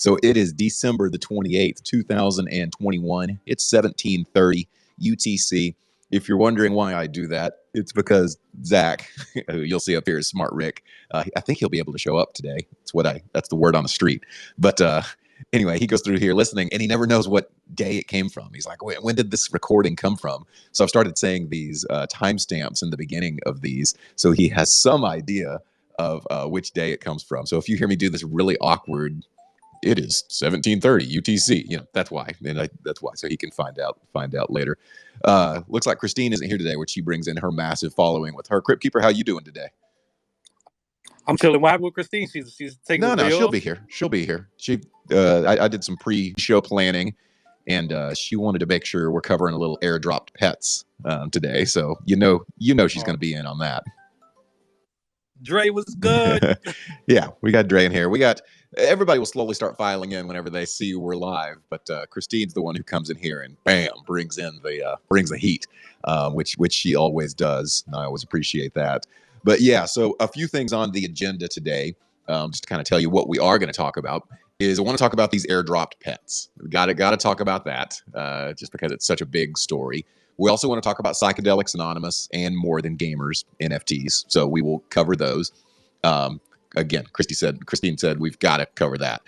So it is December the 28th, 2021. It's 17:30 UTC. If you're wondering why I do that, it's because Zach, who you'll see up here is Smart Rick. I think he'll be able to show up today. That's the word on the street. But anyway, he goes through here listening, and he never knows what day it came from. He's like, when did this recording come from? So I've started saying these timestamps in the beginning of these, so he has some idea of which day it comes from. So if you hear me do this really awkward, it is 17:30 UTC. That's why, that's why. So he can find out later. Looks like Christine isn't here today, which she brings in her massive following with her. Crypt Keeper, how you doing today? I'm chilling. Why with Christine? She's taking no, she'll be here. She'll be here. I did some pre-show planning, and she wanted to make sure we're covering a little airdropped pets today. So she's going to be in on that. Dre was good. Yeah, we got Dre in here. Everybody will slowly start filing in whenever they see we're live, but Christine's the one who comes in here and bam, brings the heat, which she always does. And I always appreciate that. But yeah, so a few things on the agenda today, just to kind of tell you what we are going to talk about. Is I want to talk about these airdropped pets. Got to talk about that, just because it's such a big story. We also want to talk about Psychedelics Anonymous and More Than Gamers NFTs. So we will cover those. Again, Christine said we've got to cover that.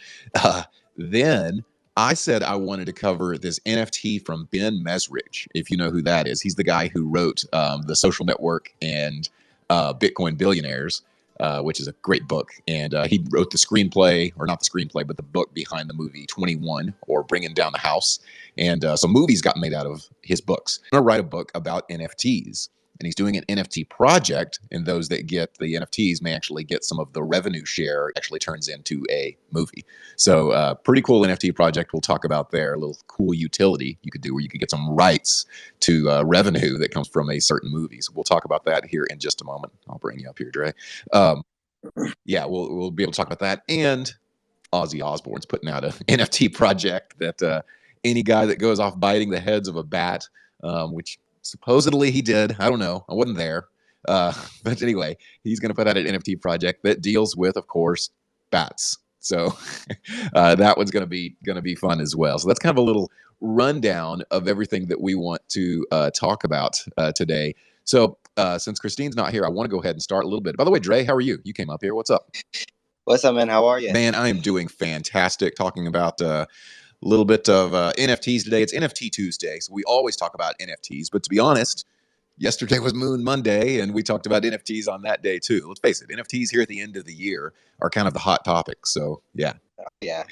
Then I said I wanted to cover this NFT from Ben Mesrich, if you know who that is. He's the guy who wrote The Social Network and Bitcoin Billionaires, which is a great book. And he wrote the screenplay, or not the screenplay, but the book behind the movie 21, or Bringing Down the House. And some movies got made out of his books. I'm going to write a book about NFTs. And he's doing an NFT project, and those that get the NFTs may actually get some of the revenue share, actually turns into a movie. So pretty cool NFT project we'll talk about there, a little cool utility you could do where you could get some rights to revenue that comes from a certain movie. So we'll talk about that here in just a moment. I'll bring you up here, Dre. Yeah, we'll be able to talk about that. And Ozzy Osbourne's putting out an NFT project that any guy that goes off biting the heads of a bat, which supposedly he did. I don't know. I wasn't there. But anyway, he's going to put out an NFT project that deals with, of course, bats. So that one's going to be fun as well. So that's kind of a little rundown of everything that we want to talk about today. So since Christine's not here, I want to go ahead and start a little bit. By the way, Dre, how are you? You came up here. What's up? What's up, man? How are you? Man, I am doing fantastic. Talking about a little bit of NFTs today. It's NFT Tuesday, so we always talk about NFTs. But to be honest, yesterday was Moon Monday, and we talked about NFTs on that day too. Let's face it, NFTs here at the end of the year are kind of the hot topic. So yeah. Yeah.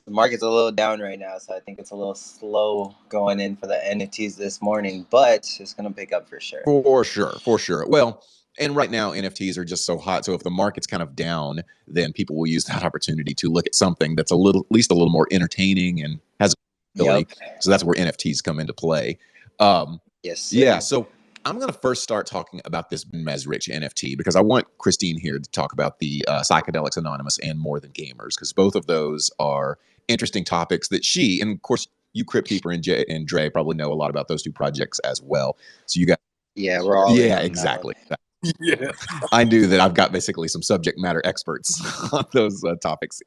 The market's a little down right now, so I think it's a little slow going in for the NFTs this morning, but it's going to pick up for sure. For sure. Well, and right now NFTs are just so hot. So if the market's kind of down, then people will use that opportunity to look at something that's at least a little more entertaining and has ability. Yep. So that's where NFTs come into play. Yes. Sir. Yeah. So I'm going to first start talking about this Mesrich NFT because I want Christine here to talk about the Psychedelics Anonymous and More Than Gamers, because both of those are interesting topics that she, and of course you Crypt Keeper and Dre probably know a lot about those two projects as well. So you got, we're all exactly. Yeah, I knew that I've got basically some subject matter experts on those topics.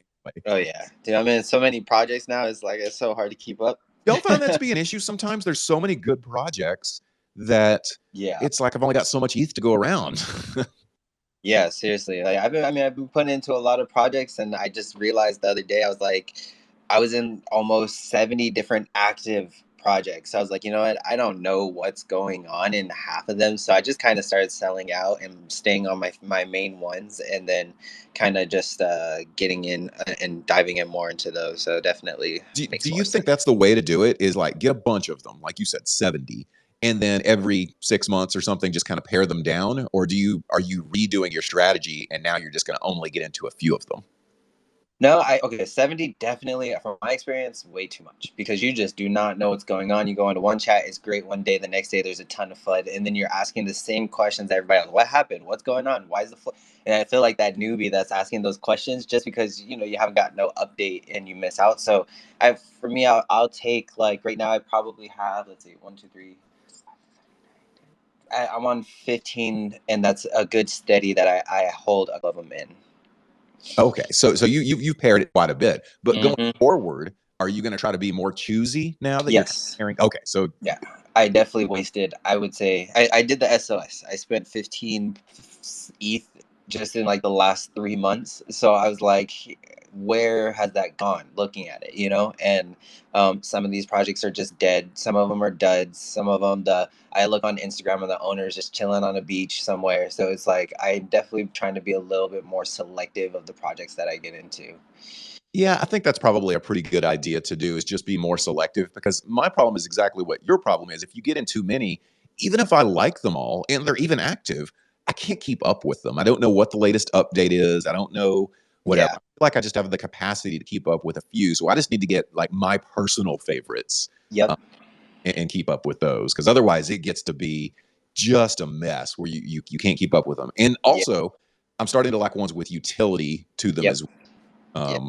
Oh yeah, dude, I'm in so many projects now. It's so hard to keep up. Y'all find that to be an issue sometimes? There's so many good projects that it's like I've only got so much ETH to go around. Yeah, seriously. I've been putting into a lot of projects, and I just realized the other day I was in almost 70 different active projects. So I was like, you know what? I don't know what's going on in half of them. So I just kind of started selling out and staying on my main ones, and then kind of just getting in and diving in more into those. So definitely. Do you think that's the way to do it? Is like get a bunch of them, like you said, 70. And then every 6 months or something, just kind of pare them down? Or are you redoing your strategy and now you're just going to only get into a few of them? No, 70 definitely, from my experience, way too much, because you just do not know what's going on. You go into one chat, it's great one day, the next day there's a ton of FUD, and then you're asking the same questions to everybody else. What happened? What's going on? Why is the FUD? And I feel like that newbie that's asking those questions just because, you haven't got no update and you miss out. So for me, I'll take, like, right now I probably have, let's see, 1, 2, 3... I'm on 15, and that's a good steady that I hold a lot of them in. Okay, so you've paired it quite a bit, but going Mhm. forward, are you going to try to be more choosy now that you're Yes. pairing? Okay, so Yeah. I definitely wasted, I would say, I did the SOS. I spent 15 ETH just in like the last 3 months. So I was like, where has that gone? Looking at it, you know? And some of these projects are just dead. Some of them are duds. Some of them, I look on Instagram and the owner's just chilling on a beach somewhere. So it's like, I'm definitely trying to be a little bit more selective of the projects that I get into. yeah, I think that's probably a pretty good idea to do, is just be more selective, because my problem is exactly what your problem is. If you get in too many, even if I like them all and they're even active, I can't keep up with them. I don't know what the latest update is. I don't know whatever. Yeah. I feel like I just have the capacity to keep up with a few. So I just need to get like my personal favorites, Yep. and keep up with those, because otherwise it gets to be just a mess where you can't keep up with them. And Yep. also, I'm starting to like ones with utility to them Yep. as Yep.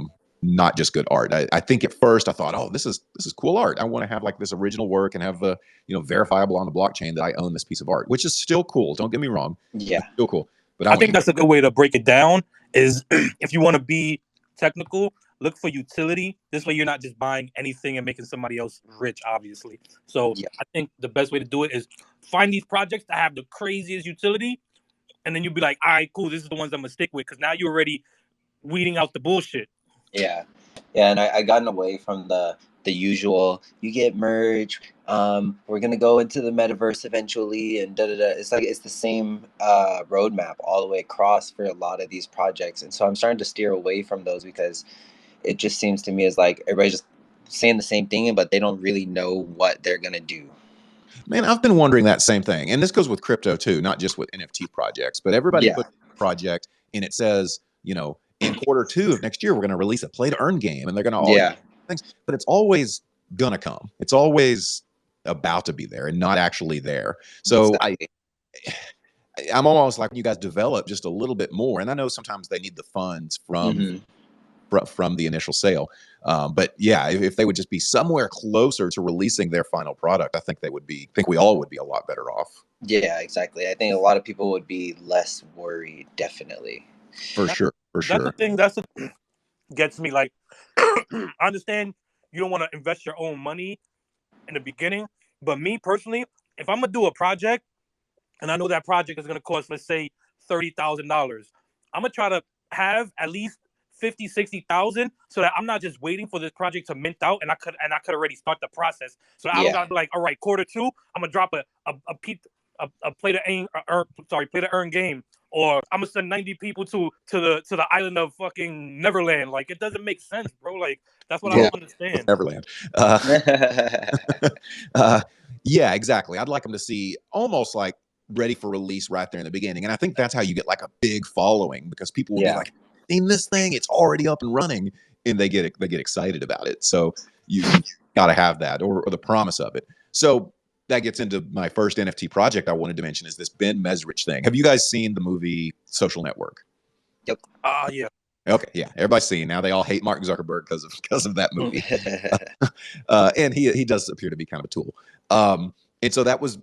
not just good art. I think at first I thought, oh, this is cool art. I want to have like this original work and have the verifiable on the blockchain that I own this piece of art, which is still cool. Don't get me wrong, Yeah. it's still cool. But I I want think you. that's a good way to break it down. Is if you want to be technical, look for utility. This way, you're not just buying anything and making somebody else rich. Obviously, so Yeah. I think the best way to do it is find these projects that have the craziest utility, and then you'll be like, all right, cool. This is the ones I'm gonna stick with, because now you're already weeding out the bullshit. Yeah, yeah, and I gotten away from the usual. You get merge. We're gonna go into the metaverse eventually, and da da da. It's like it's the same roadmap all the way across for a lot of these projects, and so I'm starting to steer away from those, because it just seems to me as like everybody's just saying the same thing, but they don't really know what they're gonna do. Man, I've been wondering that same thing, and this goes with crypto too, not just with NFT projects. But everybody Yeah, puts a project and it says, in quarter 2 of next year, we're going to release a play to earn game, and they're going to all yeah, things. But it's always gonna come. It's always about to be there and not actually there. So exactly. I'm almost like, when you guys develop just a little bit more, and I know sometimes they need the funds Hmm. from the initial sale. But yeah, if they would just be somewhere closer to releasing their final product, I think we all would be a lot better off. Yeah, exactly. I think a lot of people would be less worried. Definitely. For That, sure, for that's the sure. thing. That's what gets me. Like, I understand you don't want to invest your own money in the beginning, but me personally, if I'm gonna do a project and I know that project is gonna cost, let's say, $30,000, I'm gonna try to have at least 50, 60,000, so that I'm not just waiting for this project to mint out, and I could already start the process. So I don't Yeah. gotta be like, all right, quarter 2, I'm gonna drop a play to play to earn game, or I'm gonna send 90 people to the island of fucking Neverland. Like, it doesn't make sense, bro. Like, that's what I Yeah, don't understand. Neverland. Uh, yeah, exactly. I'd like them to see almost like ready for release right there in the beginning, and I think that's how you get like a big following, because people will be Yeah. like, "In this thing, it's already up and running," and they get excited about it. So you got to have that, or the promise of it. So that gets into my first NFT project I wanted to mention, is this Ben Mesrich thing. Have you guys seen the movie Social Network? Yep. Yeah. Okay, yeah, everybody's seen. Now they all hate Mark Zuckerberg because of that movie. And he does appear to be kind of a tool. And so that was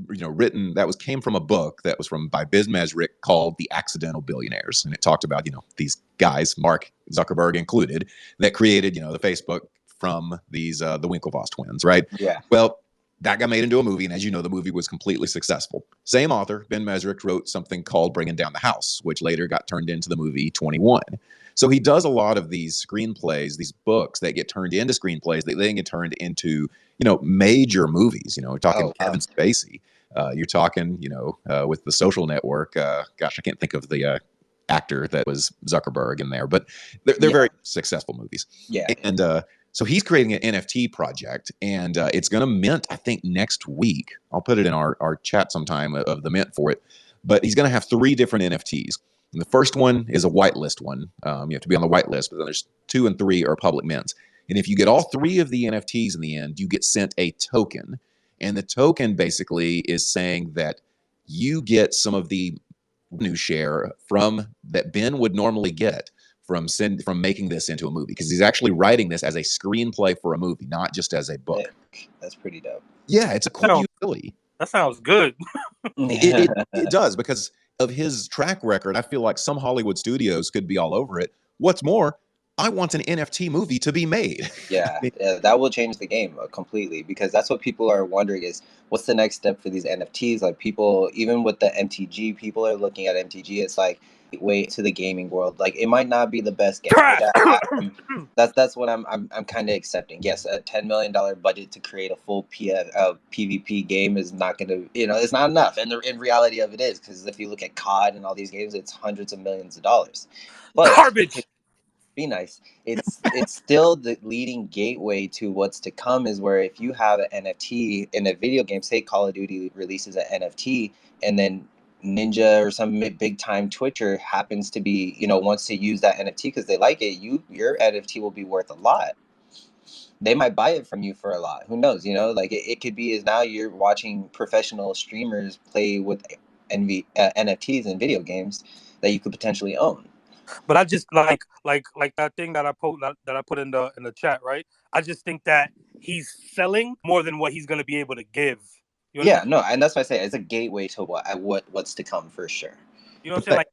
written, came from a book that was by Biz Mesrick, called The Accidental Billionaires, and it talked about these guys, Mark Zuckerberg included, that created the Facebook from these the Winklevoss twins, right? Yeah. Well, that got made into a movie, and as you know, the movie was completely successful. Same author, Ben Mesrick, wrote something called Bringing Down the House, which later got turned into the movie 21. So he does a lot of these screenplays, these books that get turned into screenplays that then get turned into, major movies. We're talking Oh wow. Kevin Spacey. You're talking, with The Social Network. Gosh, I can't think of the actor that was Zuckerberg in there, but they're Yeah. very successful movies. Yeah. And so he's creating an NFT project, and it's going to mint, I think, next week. I'll put it in our chat sometime of the mint for it. But he's going to have 3 different NFTs. And the first one is a whitelist one. You have to be on the whitelist, but then there's 2 and 3 are public mints. And if you get all 3 of the NFTs in the end, you get sent a token. And the token basically is saying that you get some of the revenue share from that Ben would normally get from making this into a movie, because he's actually writing this as a screenplay for a movie, not just as a book. That's pretty dope. Yeah, it's a cool utility. That sounds good. It does, because of his track record, I feel like some Hollywood studios could be all over it. What's more, I want an NFT movie to be made. Yeah, yeah, that will change the game completely, because that's what people are wondering is what's the next step for these NFTs? Like people, even with the MTG, people are looking at MTG. It's like way to the gaming world. Like it might not be the best game, which Trash. that's what I'm kind of accepting. Yes, a $10 million budget to create a full PvP game is not going to, it's not enough. And the in reality of it is, because if you look at COD and all these games, it's hundreds of millions of dollars. But Garbage. be nice. It's still the leading gateway to what's to come, is where if you have an NFT in a video game, say Call of Duty releases an NFT, and then Ninja or some big time Twitcher happens to be, wants to use that NFT because they like it, your NFT will be worth a lot. They might buy it from you for a lot. Who knows? Like it could be is now you're watching professional streamers play with NFTs in video games that you could potentially own. But I just like that thing that I put in the chat, right? I just think that he's selling more than what he's gonna be able to give. You know Yeah, no, and that's why I say it's a gateway to what's to come for sure. You know what I'm saying? Like,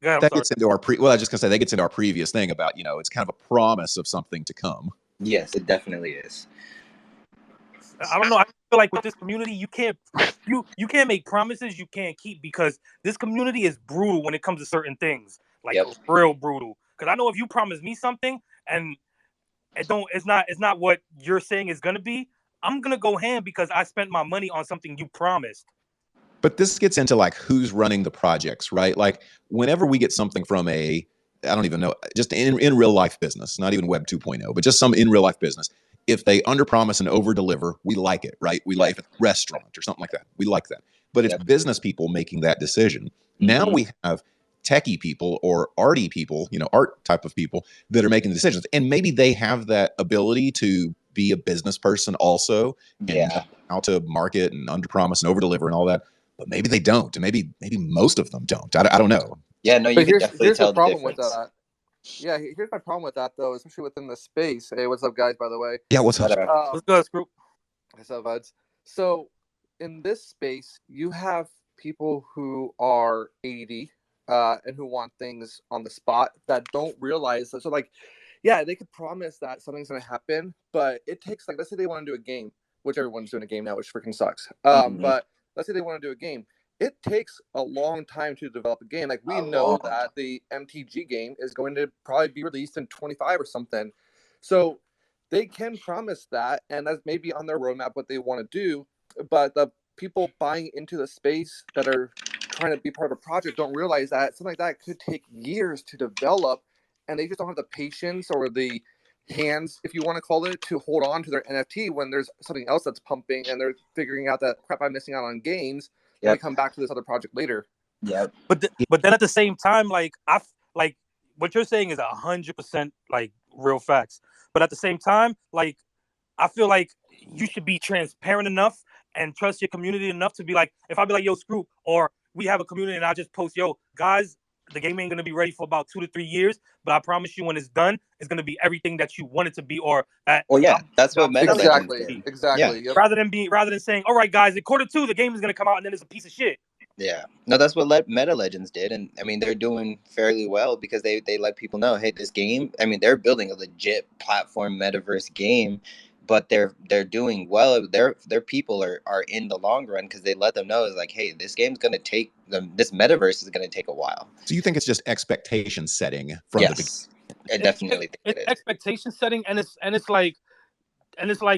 go ahead, I'm That sorry. gets into our well, I was just gonna say that gets into our previous thing about, it's kind of a promise of something to come. Yes, it definitely is. I don't know. I feel like with this community, you can't make promises you can't keep, because this community is brutal when it comes to certain things. Like real brutal. Because I know if you promise me something and it's not what you're saying is gonna be, I'm gonna go ham because I spent my money on something you promised. But this gets into like who's running the projects, right? Like whenever we get something from I don't even know, just in real life business, not even Web 2.0, but just some in real life business. If they underpromise and overdeliver, we like it, right? We like a restaurant or something like that. We like that. But it's business people making that decision. Now we have techie people or arty people, art type of people that are making the decisions. And maybe they have that ability to be a business person also, and know how to market and underpromise and overdeliver and all that. But maybe they don't, and maybe most of them don't. I don't know. Yeah, no, you can definitely tell the difference. With that. Yeah, here's my problem with that, though, especially within the space. Hey, what's up, guys, by the way? Yeah, what's up? What's good, Screw? What's up, buds? So, in this space, you have people who are 80 and who want things on the spot that don't realize that. So, like, yeah, they could promise that something's going to happen, but it takes, like, let's say they want to do a game, which everyone's doing a game now, which freaking sucks. But let's say they want to do a game. It takes a long time to develop a game. Like, we know that the MTG game is going to probably be released in 25 or something. So they can promise that, and that's maybe on their roadmap what they want to do. But the people buying into the space that are trying to be part of a project don't realize that something like that could take years to develop, and they just don't have the patience or the hands, if you want to call it, to hold on to their NFT when there's something else that's pumping and they're figuring out that crap, I'm missing out on games. They come back to this other project later. Yeah, but then at the same time, like what you're saying is 100% like real facts. But at the same time, like I feel like you should be transparent enough and trust your community enough to be like, if I be like, yo, Screw, or we have a community and I just post, yo, guys, the game ain't gonna be ready for about 2 to 3 years, but I promise you, when it's done, it's gonna be everything that you want it to be, or that. Well, yeah, that's what Meta exactly. Yeah. Rather than saying, all right, guys, in Q2 the game is gonna come out and then it's a piece of shit. Yeah, no, that's what Meta Legends did, and I mean they're doing fairly well because they let people know, hey, this game. I mean, they're building a legit platform metaverse game, but they're doing well. Their people are in the long run because they let them know is like, hey, this game's gonna take this metaverse is gonna take a while. So you think it's just expectation setting from the beginning? I definitely think it is expectation setting, and it's like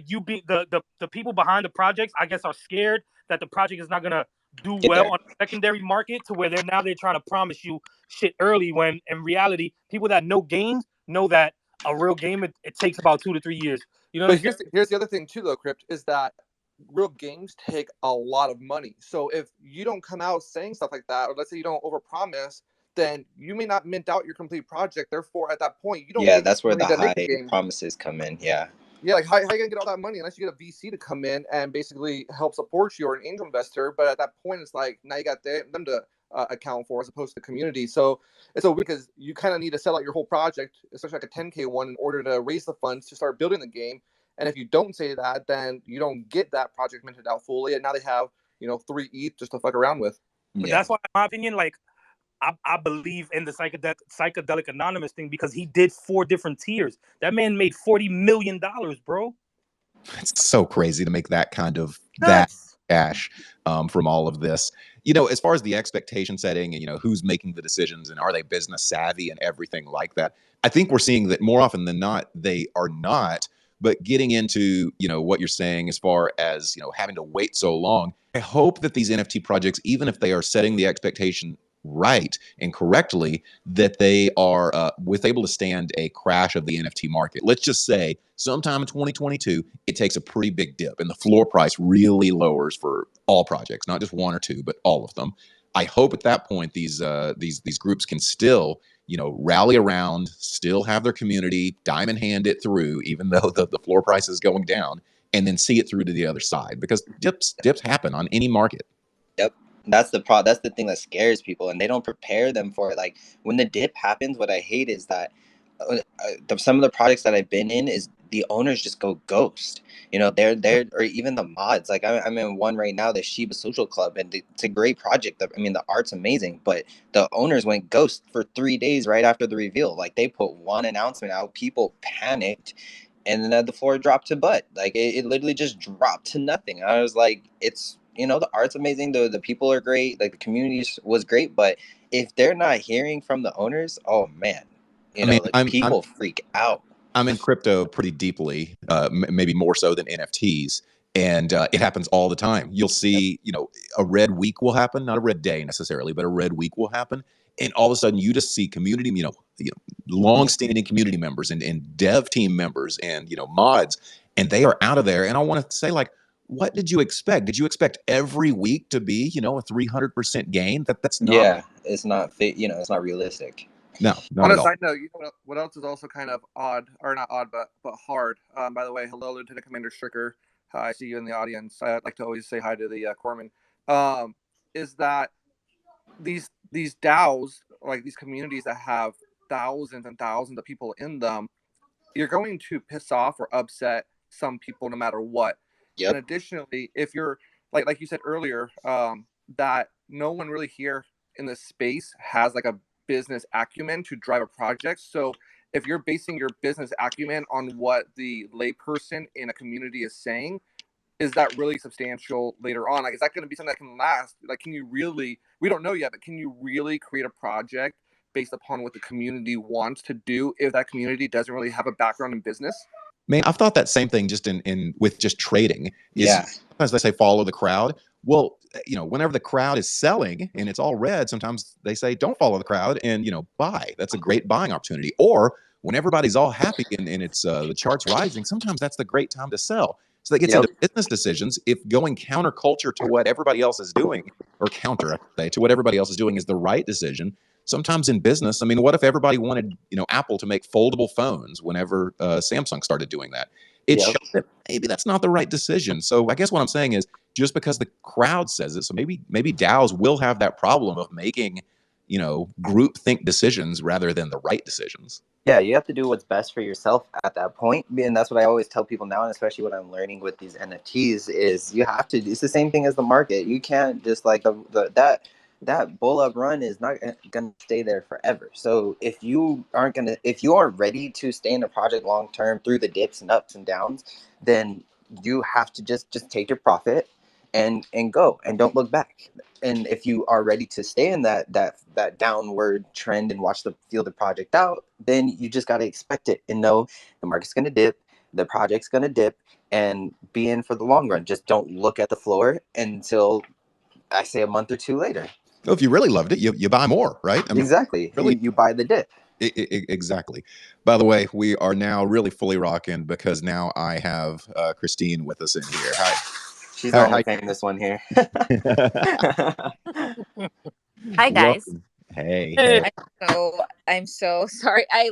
you be the people behind the projects, I guess, are scared that the project is not gonna do well on the secondary market, to where they're trying to promise you shit early, when in reality people that know games know that a real game it takes about 2 to 3 years. You know. But here's the other thing too, though, Crypt, is that real games take a lot of money. So if you don't come out saying stuff like that, or let's say you don't overpromise, then you may not mint out your complete project. Therefore, at that point, you don't. Yeah, that's where the high promises come in. Yeah. Yeah, like how are you gonna get all that money unless you get a VC to come in and basically help support you, or an angel investor? But at that point, it's like now you got them to account for, as opposed to the community. So it's so weird because you kind of need to sell out your whole project, especially like a 10K one, in order to raise the funds to start building the game. And if you don't say that, then you don't get that project minted out fully, and now they have 3 ETH just to fuck around with. But that's why, in my opinion, like I believe in the psychedelic anonymous thing, because he did 4 different tiers. That man made $40 million, bro. It's so crazy to make that kind of Nuts. cash from all of this. You know, as far as the expectation setting and, you know, who's making the decisions and are they business savvy and everything like that, I think we're seeing that more often than not, they are not. But getting into, you know, what you're saying as far as, you know, having to wait so long, I hope that these NFT projects, even if they are setting the expectation right and correctly, that they are able to stand a crash of the NFT market. Let's just say sometime in 2022, it takes a pretty big dip and the floor price really lowers for all projects, not just 1 or 2, but all of them. I hope at that point these groups can still, you know, rally around, still have their community, diamond hand it through, even though the floor price is going down, and then see it through to the other side, because dips happen on any market. Yep. That's the thing that scares people, and they don't prepare them for it. Like when the dip happens, what I hate is that some of the projects that I've been in is the owners just go ghost. You know, they're or even the mods. Like I'm in one right now, the Shiba Social Club, and it's a great project. I mean, the art's amazing, but the owners went ghost for 3 days right after the reveal. Like they put one announcement out, people panicked, and then the floor dropped to butt. Like it literally just dropped to nothing. I was like, it's, you know, the art's amazing, the people are great, like the community was great, but if they're not hearing from the owners, oh man, you know, like people freak out. I'm in crypto pretty deeply, maybe more so than NFTs. And it happens all the time. You'll see, you know, a red week will happen, not a red day necessarily, but a red week will happen. And all of a sudden you just see community, you know long-standing community members and dev team members and, you know, mods, and they are out of there. And I want to say, like, what did you expect? Did you expect every week to be, you know, a 300% gain? That's not. Yeah, it's not fit. You know, it's not realistic. No, not on at a all. side note, you know what else is also kind of odd, or not odd, but hard. By the way, hello, Lieutenant Commander Stricker. I see you in the audience. I'd like to always say hi to the corpsman. Is that these DAOs, like these communities that have thousands and thousands of people in them, you're going to piss off or upset some people no matter what. Yep. And additionally, if you're like you said earlier, that no one really here in this space has like a business acumen to drive a project. So if you're basing your business acumen on what the layperson in a community is saying, is that really substantial later on? Like, is that going to be something that can last? Like, can you really, we don't know yet, but can you really create a project based upon what the community wants to do if that community doesn't really have a background in business? Man, I've thought that same thing just in with just trading. Yeah. Sometimes they say follow the crowd. Well, you know, whenever the crowd is selling and it's all red, sometimes they say don't follow the crowd and, you know, buy. That's a great buying opportunity. Or when everybody's all happy and it's the charts rising, sometimes that's the great time to sell. So that gets into business decisions. If going counterculture to what everybody else is doing, or counter, I should say, to what everybody else is doing is the right decision, sometimes in business, I mean, what if everybody wanted, you know, Apple to make foldable phones whenever Samsung started doing that? It shows that maybe that's not the right decision. So I guess what I'm saying is, just because the crowd says it, so maybe DAOs will have that problem of making, you know, group think decisions rather than the right decisions. Yeah, you have to do what's best for yourself at that point. And that's what I always tell people now, and especially what I'm learning with these NFTs is you have to, it's the same thing as the market. You can't just like that bull up run is not going to stay there forever. So if you aren't going to, if you are ready to stay in a project long term through the dips and ups and downs, then you have to just take your profit and go and don't look back. And if you are ready to stay in that downward trend and feel the project out, then you just got to expect it and know the market's going to dip, the project's going to dip, and be in for the long run. Just don't look at the floor until I say a month or 2 later. Well, if you really loved it, you buy more, right? I mean, exactly. Really, you buy the dip. Exactly. By the way, we are now really fully rocking because now I have Christine with us in here. Hi. She's the only famous one here. Hi guys. Welcome. Hey. I'm so sorry. I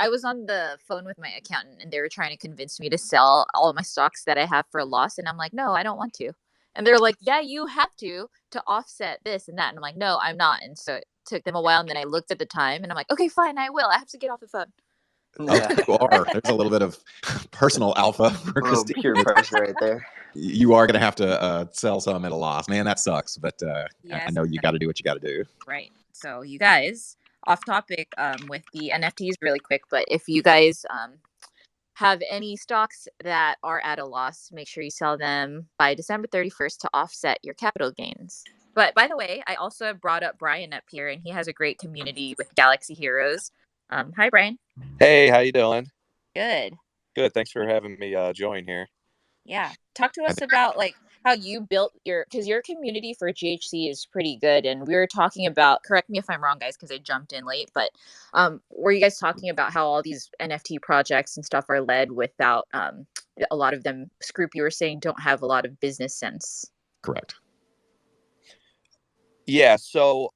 was on the phone with my accountant and they were trying to convince me to sell all of my stocks that I have for a loss, and I'm like, no, I don't want to. And they're like, yeah, you have to offset this and that. And I'm like, no, I'm not. And so it took them a while, and then I looked at the time and I'm like, okay, fine, I will. I have to get off the phone. Yeah. you are. There's a little bit of personal alpha for A little Christine. pure pressure right there. You are going to have to sell some at a loss. Man, that sucks. But I Yes, know you got to do what you got to do. right. So you guys, off topic with the NFTs really quick, but if you guys have any stocks that are at a loss, make sure you sell them by December 31st to offset your capital gains. But by the way, I also brought up Brian up here, and he has a great community with Galaxy Heroes. Hi, Brian. Hey, how you doing? Good. Good. Thanks for having me join here. Yeah. Talk to us about like how you built because your community for GHC is pretty good. And we were talking about, correct me if I'm wrong, guys, because I jumped in late, but were you guys talking about how all these NFT projects and stuff are led without a lot of them, Scroop, you were saying, don't have a lot of business sense? Correct. Yeah, so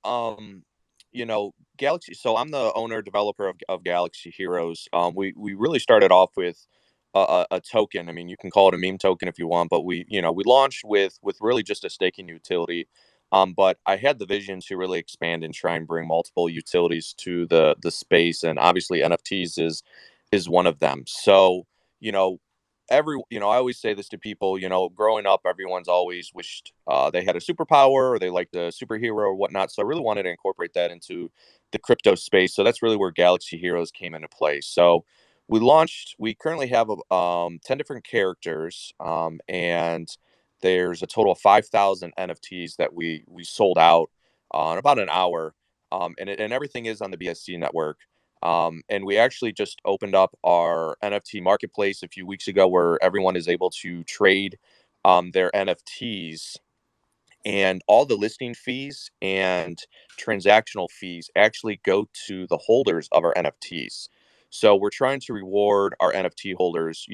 Galaxy. So I'm the owner developer of Galaxy Heroes. We really started off with a token. I mean, you can call it a meme token if you want, but we launched with really just a staking utility. But I had the vision to really expand and try and bring multiple utilities to the space, and obviously NFTs is one of them. So you know, I always say this to people. Growing up, everyone's always wished they had a superpower or they liked a superhero or whatnot. So I really wanted to incorporate that into the crypto space. So that's really where Galaxy Heroes came into play. So we currently have 10 different characters, and there's a total of 5,000 NFTs that we sold out in about an hour, and everything is on the BSC network. And we actually just opened up our NFT marketplace a few weeks ago, where everyone is able to trade their NFTs, and all the listing fees and transactional fees actually go to the holders of our NFTs. So we're trying to reward our NFT holders,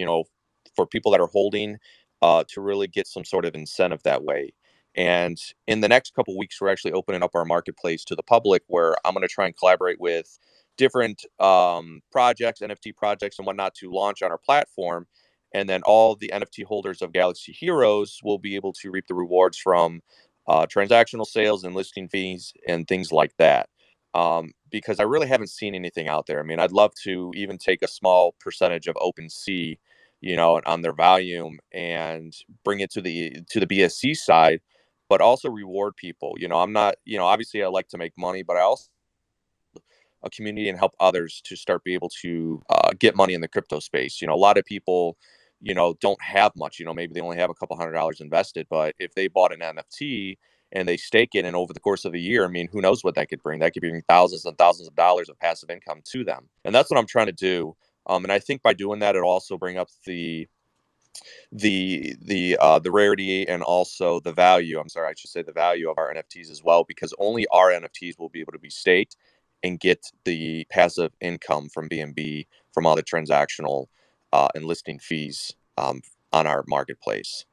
for people that are holding, to really get some sort of incentive that way. And in the next couple of weeks, we're actually opening up our marketplace to the public, where I'm going to try and collaborate with different projects, NFT projects and whatnot, to launch on our platform. And then all the NFT holders of Galaxy Heroes will be able to reap the rewards from transactional sales and listing fees and things like that. Because I really haven't seen anything out there. I mean, I'd love to even take a small percentage of OpenSea, on their volume, and bring it to the BSC side, but also reward people. I'm not, obviously I like to make money, but I also a community and help others to start be able to get money in the crypto space. A lot of people, don't have much. Maybe they only have a couple $100 invested, but if they bought an NFT and they stake it, and over the course of a year, I mean, who knows what that could bring? That could bring thousands and thousands of dollars of passive income to them, and that's what I'm trying to do. And I think by doing that, it'll also bring up the rarity and also the value. I'm sorry, I should say the value of our NFTs as well, because only our NFTs will be able to be staked and get the passive income from BNB from all the transactional and listing fees on our marketplace.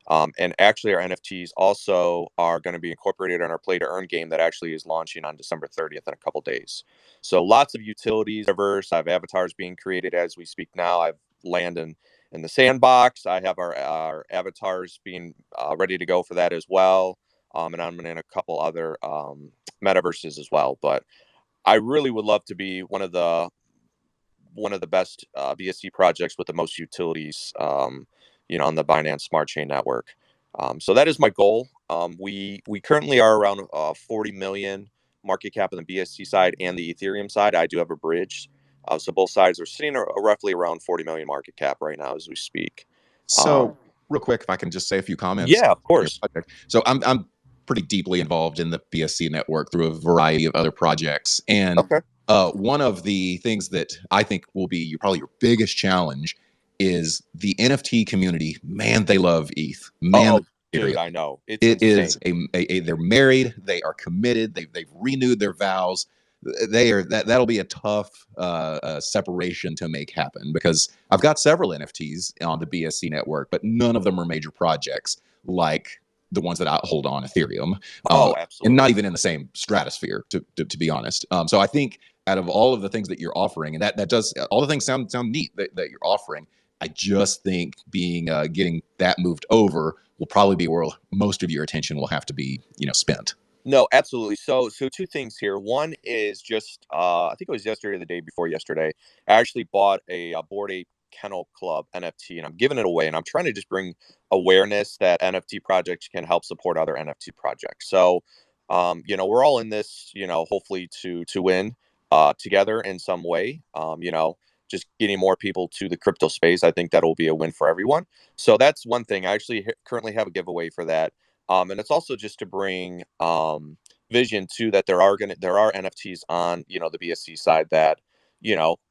And actually, our NFTs also are going to be incorporated on our Play to Earn game that actually is launching on December 30th in a couple days. So lots of utilities, diverse. I have avatars being created as we speak now. I've landed in the sandbox. I have our avatars being ready to go for that as well. And I'm in a couple other metaverses as well. But I really would love to be one of the best BSC projects with the most utilities, on the Binance Smart Chain network. So that is my goal. We currently are around 40 million market cap on the BSC side and the Ethereum side. I do have a bridge. So both sides are sitting roughly around 40 million market cap right now as we speak. So real quick, if I can just say a few comments. Yeah, of course. So I'm pretty deeply involved in the BSC network through a variety of other projects. And Okay. one of the things that I think will be probably your biggest challenge is the NFT community. Man, they love ETH. Man, dude, I know. It is they're married. They are committed. They've renewed their vows. That'll be a tough separation to make happen, because I've got several NFTs on the BSC network, but none of them are major projects like the ones that I hold on Ethereum. Absolutely. And not even in the same stratosphere, to be honest. So I think out of all of the things that you're offering, and that does, all the things sound neat that you're offering, I just think getting that moved over will probably be where most of your attention will have to be, spent. No, absolutely. So two things here. One is just I think it was yesterday or the day before yesterday. I actually bought a Bored Ape Kennel Club NFT, and I'm giving it away. And I'm trying to just bring awareness that NFT projects can help support other NFT projects. So, we're all in this, hopefully to win together in some way. Just getting more people to the crypto space. I think that'll be a win for everyone. So that's one thing. I actually currently have a giveaway for that. And it's also just to bring vision to that there are NFTs on the BSC side that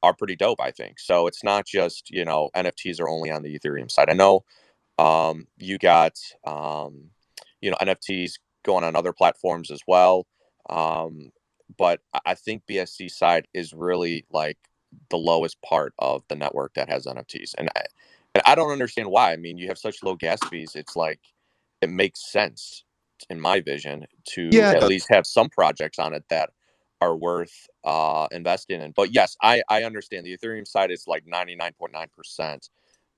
are pretty dope. I think so. It's not just NFTs are only on the Ethereum side. I know you got NFTs going on other platforms as well, but I think BSC side is really like the lowest part of the network that has NFTs, and I don't understand why. I mean, you have such low gas fees. It's like it makes sense in my vision to Yeah, it at does. least have some projects on it that are worth investing in. But yes, I understand the Ethereum side is like 99.9%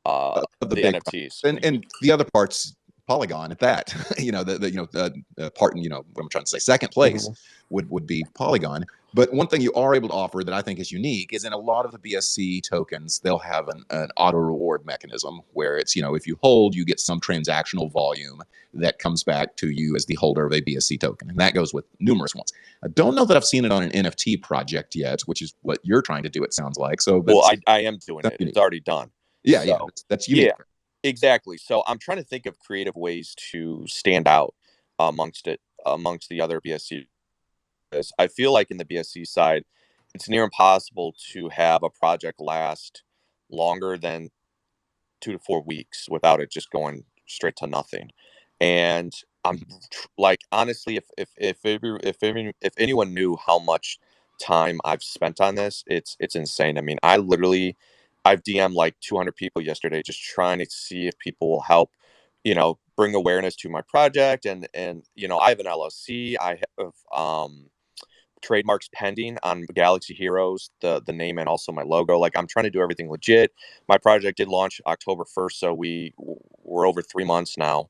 Of the the big NFTs. and the other parts Polygon at that. The part in what I'm trying to say, second place Mhm. would be Polygon. But one thing you are able to offer that I think is unique is in a lot of the BSC tokens, they'll have an auto reward mechanism where it's, if you hold, you get some transactional volume that comes back to you as the holder of a BSC token. And that goes with numerous ones. I don't know that I've seen it on an NFT project yet, which is what you're trying to do, it sounds like. So, but Well, I am doing that's it. It's unique. already done. Yeah, So that's unique. yeah, exactly. So I'm trying to think of creative ways to stand out amongst the other BSC. I feel like in the BSC side, it's near impossible to have a project last longer than 2 to 4 weeks without it just going straight to nothing. And I'm like, honestly, if anyone knew how much time I've spent on this, it's insane. I mean, I've DM'd like 200 people yesterday, just trying to see if people will help, bring awareness to my project. And I have an LLC. I have trademarks pending on Galaxy Heroes, the name and also my logo. Like, I'm trying to do everything legit. My project did launch October 1st, so we're over 3 months now.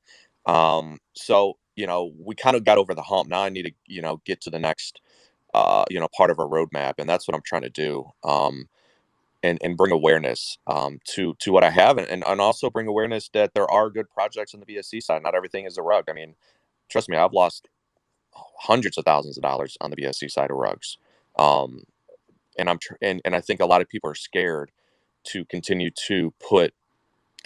So we kind of got over the hump. Now I need to get to the next part of our roadmap, and that's what I'm trying to do. And bring awareness to what I have, and also bring awareness that there are good projects on the BSC side. Not everything is a rug. I mean, trust me, I've lost hundreds of thousands of dollars on the BSC side of rugs. Um, and I think a lot of people are scared to continue to put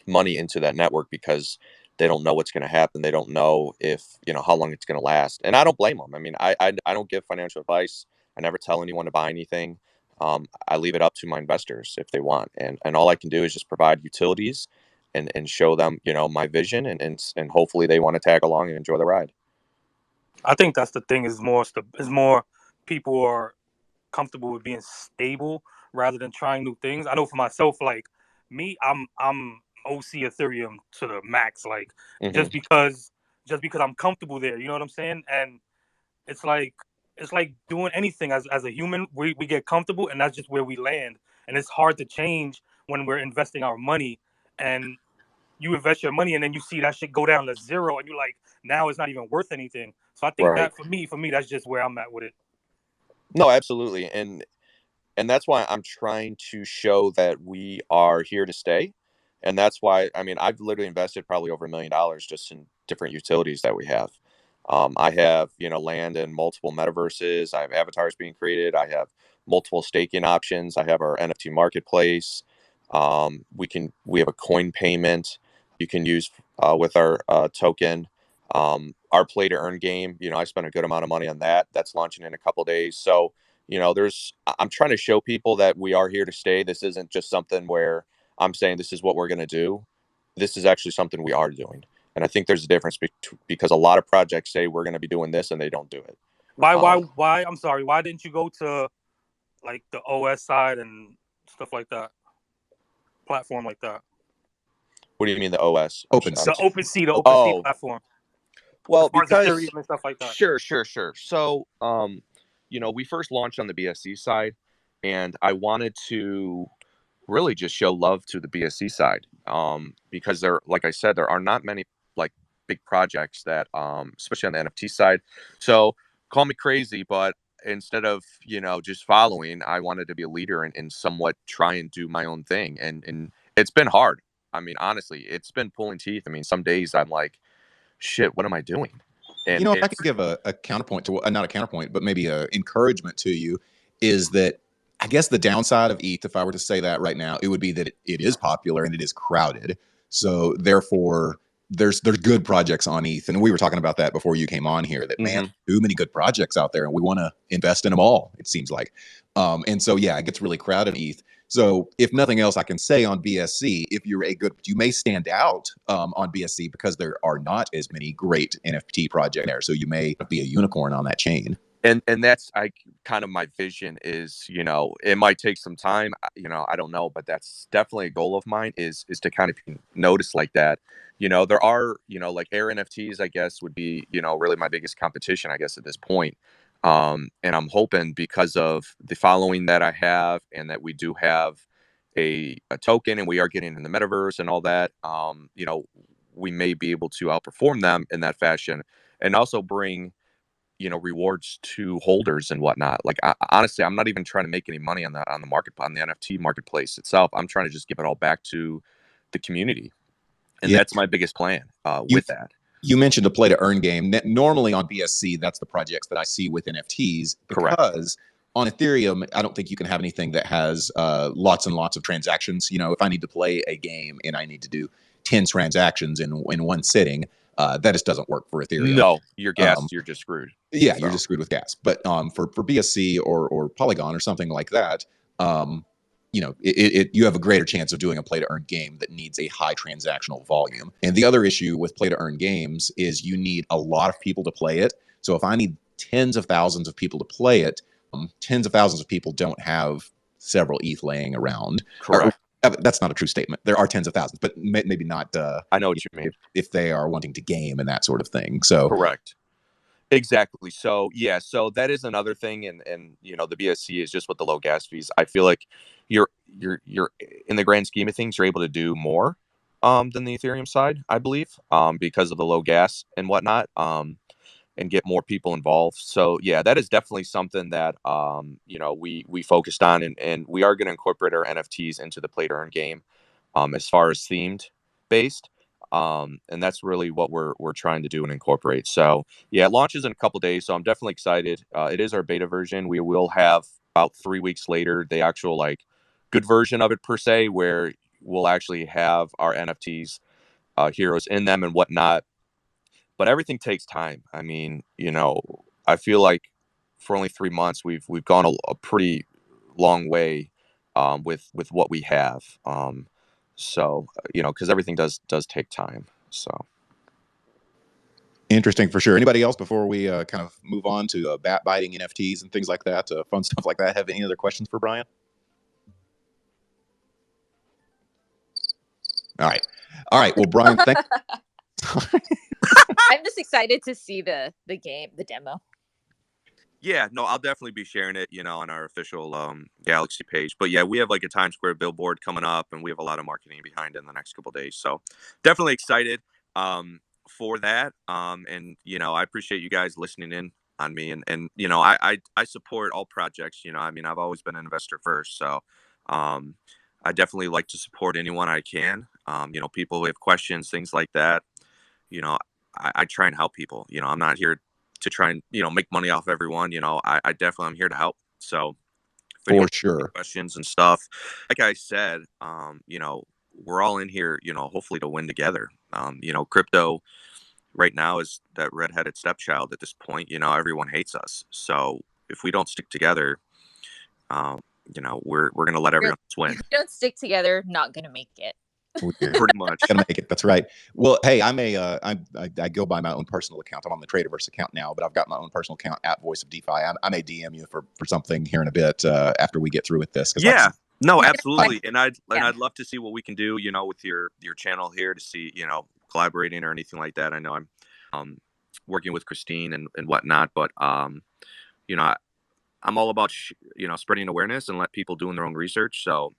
money into that network because they don't know what's going to happen. They don't know if how long it's going to last. And I don't blame them. I mean, I don't give financial advice. I never tell anyone to buy anything. I leave it up to my investors if they want, and all I can do is just provide utilities and show them my vision, and hopefully they want to tag along and enjoy the ride. I think that's the thing, is more people are comfortable with being stable rather than trying new things. I know for myself, like me, I'm OC Ethereum to the max. Like Mm-hmm. just because I'm comfortable there, you know what I'm saying? And it's like doing anything as a human, we get comfortable and that's just where we land. And it's hard to change when we're investing our money, and you invest your money and then you see that shit go down to zero and you're like, now it's not even worth anything. So I think Right. that for me, that's just where I'm at with it. No, absolutely. And that's why I'm trying to show that we are here to stay. And that's why, I mean, I've literally invested probably over $1 million just in different utilities that we have. I have, land in multiple metaverses. I have avatars being created. I have multiple staking options. I have our NFT marketplace. We have a coin payment you can use with our token. Our play to earn game, I spent a good amount of money on that. That's launching in a couple days. So, I'm trying to show people that we are here to stay. This isn't just something where I'm saying this is what we're going to do. This is actually something we are doing. And I think there's a difference because a lot of projects say we're going to be doing this and they don't do it. Why? I'm sorry. Why didn't you go to like the OS side and stuff like that? Platform like that. What do you mean the OS? OpenSea. The OpenSea platform. Well, as far because as Ethereum and stuff like that. Sure. So, we first launched on the BSC side, and I wanted to really just show love to the BSC side, because there, like I said, there are not many like big projects that, especially on the NFT side. So call me crazy, but instead of, just following, I wanted to be a leader and somewhat try and do my own thing. And it's been hard. I mean, honestly, it's been pulling teeth. I mean, some days I'm like, shit, what am I doing? And If I could give a counterpoint to not a counterpoint, but maybe a encouragement to you, is that I guess the downside of ETH, if I were to say that right now, it would be that it is popular and it is crowded. So therefore, there's good projects on ETH, and we were talking about that before you came on here. That man, too many good projects out there, and we want to invest in them all. It seems like, and so yeah, it gets really crowded in ETH. So if nothing else, I can say on BSC, if you're you may stand out on BSC because there are not as many great NFT projects there. So you may be a unicorn on that chain. And that's kind of my vision is, it might take some time, I don't know, but that's definitely a goal of mine is to kind of notice like that. There are, like Air NFTs, I guess would be, really my biggest competition, I guess, at this point. And I'm hoping because of the following that I have and that we do have a token and we are getting in the metaverse and all that, we may be able to outperform them in that fashion and also bring rewards to holders and whatnot. Like honestly, I'm not even trying to make any money on the market, on the NFT marketplace itself. I'm trying to just give it all back to the community, and that's my biggest plan with that. You mentioned a play to earn game. Normally on BSC, that's the projects that I see with NFTs because Correct. On Ethereum, I don't think you can have anything that has lots and lots of transactions. If I need to play a game and I need to do 10 transactions in one sitting, that just doesn't work for Ethereum. No, you're gassed. You're just screwed. Yeah, you're just screwed with gas. But for BSC or Polygon or something like that, you have a greater chance of doing a play to earn game that needs a high transactional volume. And the other issue with play to earn games is you need a lot of people to play it. So if I need tens of thousands of people to play it, tens of thousands of people don't have several ETH laying around. Correct. That's not a true statement. There are tens of thousands, but maybe not. I know what you mean. If they are wanting to game and that sort of thing. So correct. Exactly. So yeah, so that is another thing, and the BSC is just with the low gas fees. I feel like you're in the grand scheme of things, you're able to do more than the Ethereum side, I believe, because of the low gas and whatnot, and get more people involved. So yeah, that is definitely something that we focused on, and we are going to incorporate our NFTs into the play to earn game, as far as themed based. And that's really what we're trying to do and incorporate. So yeah, it launches in a couple days. So I'm definitely excited. It is our beta version. We will have about 3 weeks later the actual good version of it per se, where we'll actually have our NFTs heroes in them and whatnot. But everything takes time. I mean, I feel like for only 3 months we've gone a pretty long way with what we have. So, because everything does take time. So interesting for sure. Anybody else before we kind of move on to bat biting NFTs and things like that, fun stuff like that, have any other questions for Brian? All right. Well, Brian, thank I'm just excited to see the game, the demo. Yeah, no, I'll definitely be sharing it, on our official Galaxy page. But yeah, we have a Times Square billboard coming up, and we have a lot of marketing behind it in the next couple of days. So definitely excited for that. And I appreciate you guys listening in on me, and I support all projects. I've always been an investor first, so I definitely like to support anyone I can. People who have questions, things like that. I try and help people. I'm not here to try and make money off everyone. I definitely am here to help. So for sure, questions and stuff, like I said, we're all in here, hopefully to win together. Crypto right now is that redheaded stepchild at this point. Everyone hates us. So if we don't stick together, we're gonna let everyone else win. If we don't stick together, not gonna make it. Pretty much gonna make it. That's right. Well, hey, I go by my own personal account. I'm on the TRADERVERSE account now, but I've got my own personal account at Voice of DeFi. I may DM you for something here in a bit after we get through with this. Yeah, no, absolutely. And I'd love to see what we can do, with your channel here to see, collaborating or anything like that. I know I'm working with Christine and whatnot, but I'm all about, spreading awareness and let people doing their own research. So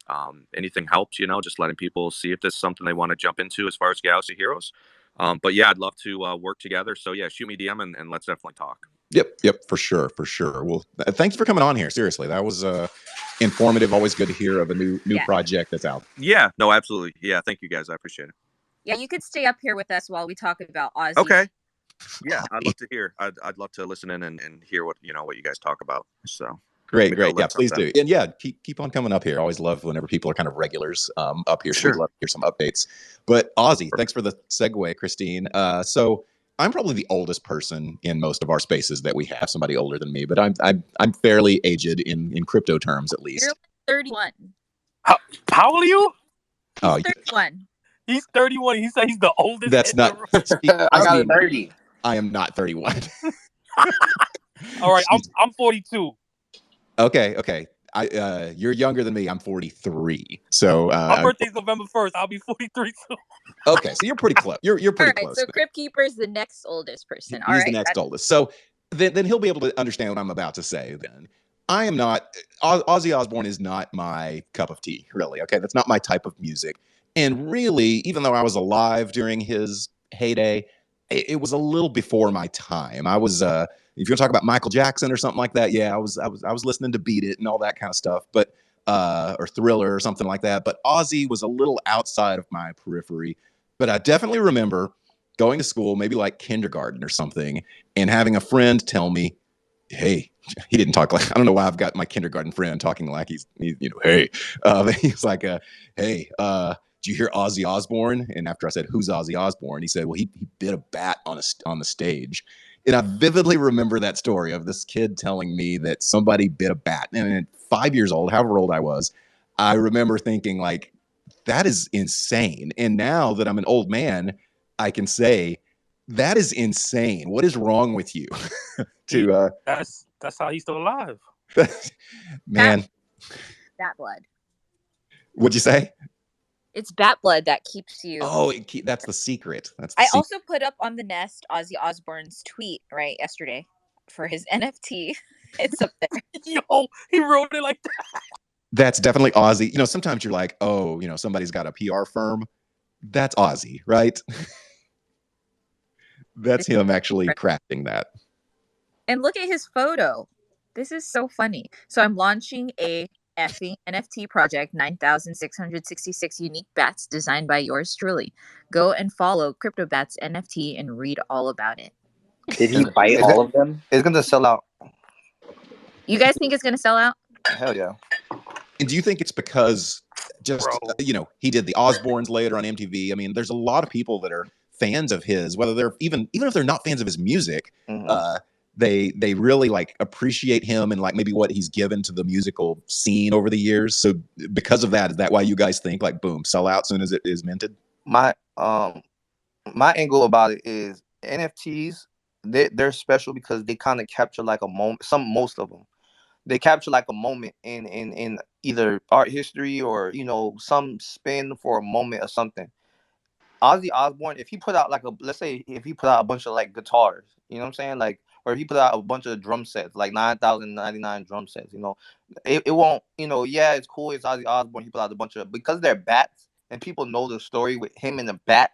anything helps, just letting people see if this is something they want to jump into as far as Galaxy Heroes. But yeah, I'd love to work together. So yeah, shoot me DM and let's definitely talk. Yep, for sure. Well, thanks for coming on here. Seriously, that was informative. Always good to hear of a new project that's out. Yeah, no, absolutely. Yeah, thank you guys. I appreciate it. Yeah, you could stay up here with us while we talk about Ozzy. Okay. Yeah, I'd love to hear. I'd love to listen in and hear what you guys talk about. So great. Yeah, please do. And yeah, keep on coming up here. Always love whenever people are kind of regulars up here. So we'd love to hear some updates. But Ozzy, thanks for the segue, Christine. So I'm probably the oldest person in most of our spaces that we have. Somebody older than me, but I'm fairly aged in crypto terms, at least. You're 31. How old are you? He's 31. He's 31. He said he's the oldest. That's not. I got 30. I am not 31. All right, I'm 42. Okay. You're younger than me. I'm 43. So my birthday's November 1st. I'll be 43 too. Okay, so you're pretty close. You're pretty close. So Crypt Keeper is the next oldest person. He's the next oldest. So then he'll be able to understand what I'm about to say. Then I am not. Ozzy Osbourne is not my cup of tea, really. Okay, that's not my type of music. And really, even though I was alive during his heyday, it was a little before my time. I was, if you want to talk about Michael Jackson or something like that, yeah, I was listening to Beat It and all that kind of stuff, but or Thriller or something like that. But Ozzy was a little outside of my periphery. But I definitely remember going to school, maybe like kindergarten or something, and having a friend tell me, "Hey," he didn't talk like, I don't know why I've got my kindergarten friend talking like he's hey, he's like, "Hey, did you hear Ozzy Osbourne?" And after I said, "Who's Ozzy Osbourne?" he said, "Well, he bit a bat on the stage." And I vividly remember that story of this kid telling me that somebody bit a bat. And at 5 years old, however old I was, I remember thinking like, that is insane. And now that I'm an old man, I can say that is insane. What is wrong with you? That's how he's still alive. Man. Bat blood. What'd you say? It's bat blood that keeps you. Oh, that's the secret. Also put up on the Nest Ozzy Osbourne's tweet yesterday for his NFT. It's up there. Yo, he wrote it like that. That's definitely Ozzy. Sometimes you're like, oh, somebody's got a PR firm. That's Ozzy, right? That's him actually crafting that. And look at his photo. This is so funny. So I'm launching a effing NFT project, 9,666 unique bats designed by yours truly. Go and follow CryptoBats NFT and read all about it. Did he bite all of them? It's going to sell out. You guys think it's going to sell out? Hell yeah. And do you think it's because he did the Osbournes later on MTV? I mean, there's a lot of people that are fans of his, whether they're even if they're not fans of his music, they really like appreciate him and like maybe what he's given to the musical scene over the years. So because of that, is that why you guys think like boom, sell out soon as it is minted? My angle about it is NFTs, they're special because they kind of capture like a moment. Most of them, they capture like a moment in either art history or some spin for a moment or something. Ozzy Osbourne, if he put out let's say if he put out a bunch of like guitars, you know what I'm saying, like, or if he put out a bunch of drum sets, like 9,099 drum sets, it won't, yeah, it's cool. It's Ozzy Osbourne. He put out a bunch of, because they're bats and people know the story with him and the bat.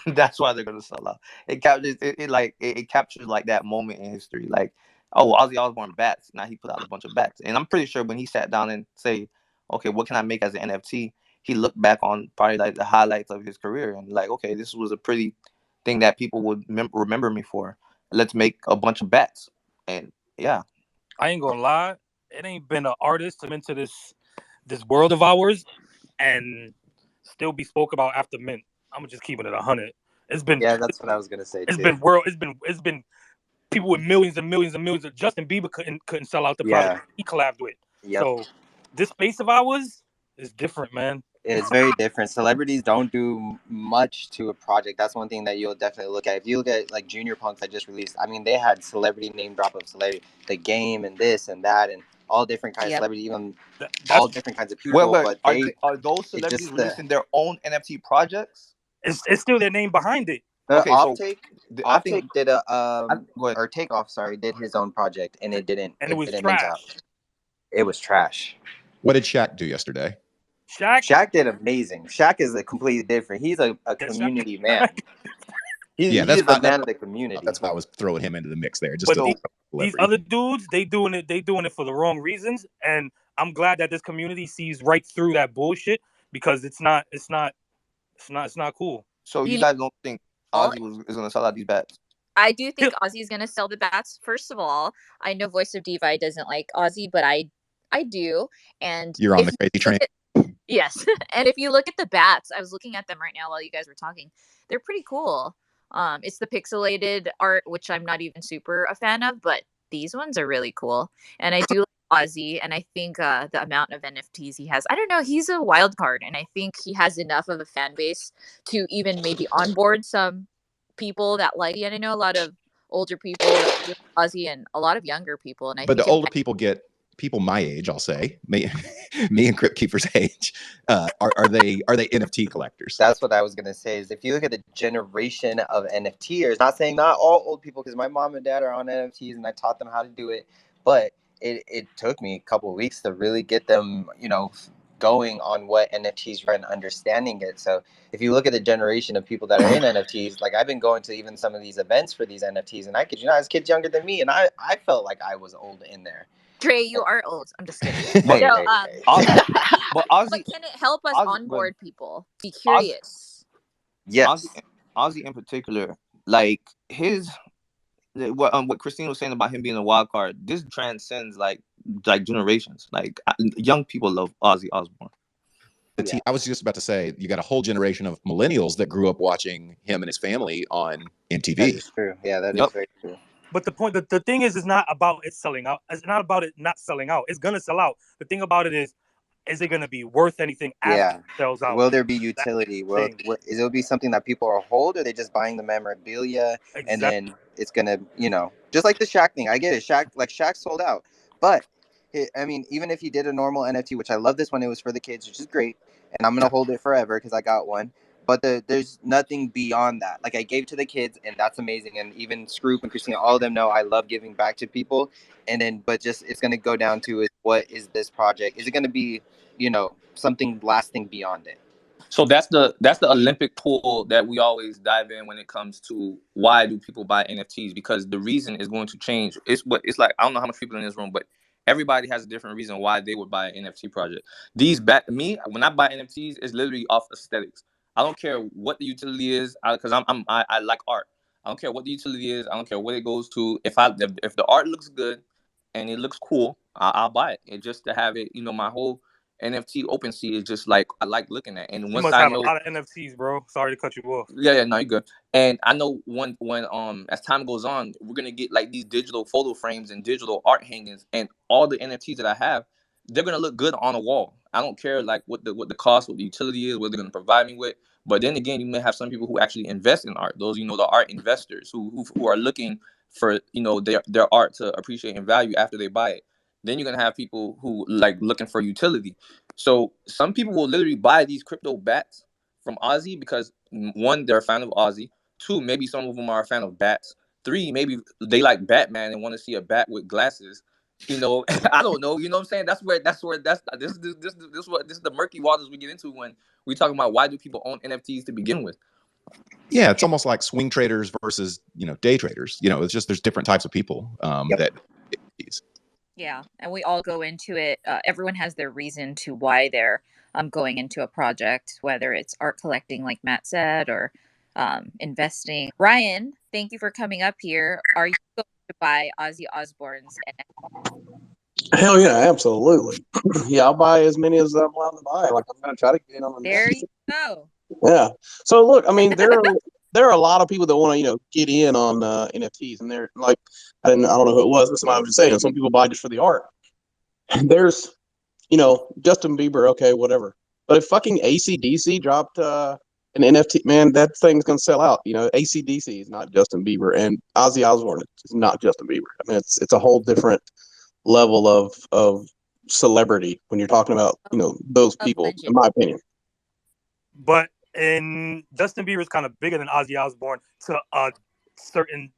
That's why they're gonna sell out. It captures it captures like that moment in history, like, oh, Ozzy Osbourne bats. Now he put out a bunch of bats, and I'm pretty sure when he sat down and say, okay, what can I make as an NFT? He looked back on probably like the highlights of his career and like, okay, this was a pretty thing that people would remember me for. Let's make a bunch of bats. And yeah, I ain't gonna lie, it ain't been an artist come into this world of ours and still be spoke about after mint. I'm just keeping it 100. It's been, yeah, that's what I was gonna say. It's been people with millions and millions and millions. Of Justin Bieber couldn't sell out the product he collabed with. Yep. So this space of ours is different, man. It's very different. Celebrities don't do much to a project. That's one thing that you'll definitely look at. If you look at like Junior Punks that just released, I mean, they had celebrity name drop of celebrity, the game and this and that and all different kinds of celebrity, even all different kinds of people. But are those celebrities releasing their own NFT projects? It's still their name behind it. Okay, Offtake did or Takeoff, sorry, did his own project and it didn't. And it was trash. It was trash. What did Shaq do yesterday? Shaq did amazing. Shaq is completely different. He's a community man. Yeah, He's that's a why man of the community. that's why I was throwing him into the mix there. Just But a these celebrity. other dudes, they doing it for the wrong reasons, and I'm glad that this community sees right through that bullshit because it's not cool. So you You guys don't think know, Ozzy is gonna sell out these bats? I do think Ozzy's gonna sell the bats. First of all, I know Voice of Divi doesn't like Ozzy, but I do. And You're on if the you crazy train. look at, yes, and if you look at the bats, I was looking at them right now while you guys were talking. They're pretty cool. It's the pixelated art, which I'm not even super a fan of, but these ones are really cool. And I do like Ozzy, and I think the amount of NFTs he has, I don't know, he's a wild card, and I think he has enough of a fan base to even maybe onboard some people that like. And I know a lot of older people that like Ozzy and a lot of younger people, and I But think the older people get people my age, I'll say, me and Crypt Keeper's age, are they NFT collectors? That's what I was gonna say. Is if you look at the generation of NFTers, not saying not all old people, because my mom and dad are on NFTs, and I taught them how to do it, but it took me a couple of weeks to really get them, going on what NFTs are and understanding it. So if you look at the generation of people that are in NFTs, like I've been going to even some of these events for these NFTs, and I could, as kids younger than me, and I felt like I was old in there. Trey, you are old. I'm just kidding. But, No, but Ozzy, but can it help us Ozzy, onboard people? Be curious. Yes. Ozzy in particular, like what Christine was saying about him being a wild card. This transcends like generations. Like young people love Ozzy Osbourne. Yeah. I was just about to say, you got a whole generation of millennials that grew up watching him and his family on That MTV. is true. Yeah, that Yep. is very true. But the thing is, it's not about it selling out. It's not about it not selling out. It's gonna sell out. The thing about it is it gonna be worth anything after it sells out? Will there be utility? Will it be something that people are hold, or are they just buying the memorabilia and then it's gonna, just like the Shaq thing. I get it. Shaq sold out, but I mean, even if you did a normal NFT, which I love this one, it was for the kids, which is great, and I'm gonna hold it forever because I got one. But there's nothing beyond that. Like I gave to the kids, and that's amazing. And even Scroop and Christina, all of them know I love giving back to people. And then, but just it's gonna go down to is what is this project? Is it gonna be, something lasting beyond it? So that's the Olympic pool that we always dive in when it comes to why do people buy NFTs, because the reason is going to change. It's like I don't know how much people in this room, but everybody has a different reason why they would buy an NFT project. Me when I buy NFTs, it's literally off aesthetics. I don't care what the utility is, because I like art. I don't care what the utility is. I don't care what it goes to. If the art looks good and it looks cool, I'll buy it. And just to have it, my whole NFT OpenSea is just like I like looking at. And You once must I have know, a lot of NFTs, bro. Sorry to cut you off. yeah, no, you're good. And I know when as time goes on, we're gonna get like these digital photo frames and digital art hangings, and all the NFTs that I have, they're gonna look good on a wall. I don't care like what the cost, what the utility is, what they're gonna provide me with. But then again, you may have some people who actually invest in art. Those, the art investors who are looking for their art to appreciate in value after they buy it. Then you're gonna have people who like looking for utility. So some people will literally buy these crypto bats from Ozzy because one, they're a fan of Ozzy. Two, maybe some of them are a fan of bats. Three, maybe they like Batman and want to see a bat with glasses. I don't know. You know what I'm saying? This is the murky waters we get into when we talking about why do people own NFTs to begin with. Yeah, it's almost like swing traders versus day traders. It's just there's different types of people that. Yeah, and we all go into it. Everyone has their reason to why they're going into a project, whether it's art collecting, like Matt said, or investing. Ryan, thank you for coming up here. Are you going to buy Ozzy Osbourne's NFT? Hell yeah, absolutely. Yeah, I'll buy as many as I'm allowed to buy. Like I'm gonna try to get in on the There you go. Yeah. So look, I mean, there are a lot of people that want to get in on NFTs, and they're like, I don't know who it was, but somebody was just saying some people buy just for the art. And there's Justin Bieber, okay, whatever. But if fucking AC/DC dropped an NFT, man, that thing's gonna sell out. AC/DC is not Justin Bieber, and Ozzy Osbourne is not Justin Bieber. I mean, it's a whole different level of celebrity when you're talking about those people, in my opinion. But Justin Bieber is kind of bigger than Ozzy Osbourne to a certain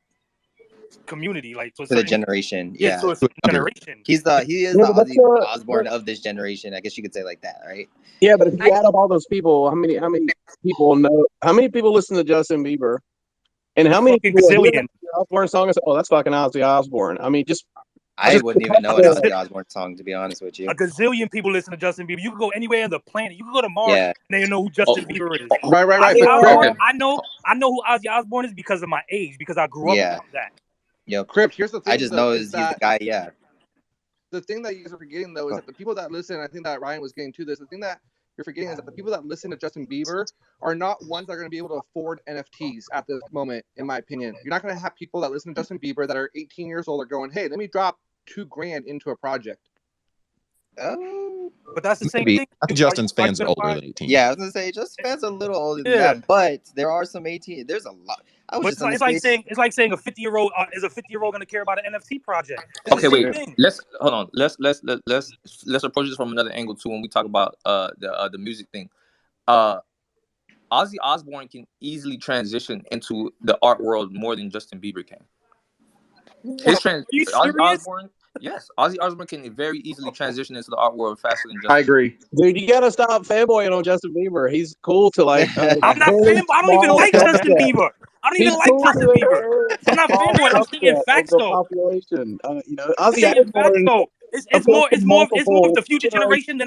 community, like to the generation. Yeah, to a certain generation. He is the Ozzy Osbourne of this generation. I guess you could say like that, right? Yeah, but if you add up all those people, how many people know? How many people listen to Justin Bieber? And how A many fucking people hear gazillion. that Osbourne song and say, "Oh, that's fucking Ozzy Osbourne"? I mean, I wouldn't even know an Ozzy Osbourne song, to be honest with you. A gazillion people listen to Justin Bieber. You can go anywhere on the planet. You can go to Mars Yeah. and they know who Justin Bieber is. Right. Ozzy Osbourne, Crip, I know who Ozzy Osbourne is because of my age, because I grew up Yeah. with that. Yep. Crip, here's the thing. I just though, know is he's the that guy. Yeah. the thing that you guys are forgetting though is that the people that listen, I think that Ryan was getting to this, the thing that you're forgetting is that the people that listen to Justin Bieber are not ones that are going to be able to afford NFTs at this moment, in my opinion. You're not going to have people that listen to Justin Bieber that are 18 years old are going, hey, let me drop $2,000 into a project. But that's the same Maybe. thing. I think Justin's Are you fans are gonna older find- than 18. Yeah, I was gonna say Justin fans are a little older than Yeah. that, but there are some 18. There's a lot. I was But just in the space. it's like saying a 50-year-old is a 50-year-old going to care about an NFT project. It's Okay, the same wait. thing. Let's hold on. Let's approach this from another angle too. When we talk about the music thing, Ozzy Osbourne can easily transition into the art world more than Justin Bieber can. Are you Ozzy serious? Osbourne, yes, Ozzy Osbourne can very easily transition into the art world faster than Justin. I agree. dude, you gotta stop fanboying on Justin Bieber. He's cool to like. I'm not very fan. I don't even small like subset. Justin Bieber. I don't even He's like cool Justin to a Bieber. very I'm not small fanboying. I'm stating subset facts of the though. population. Ozzy I'm stating facts Osbourne though. It's appeals more to of multiple the future generations. generation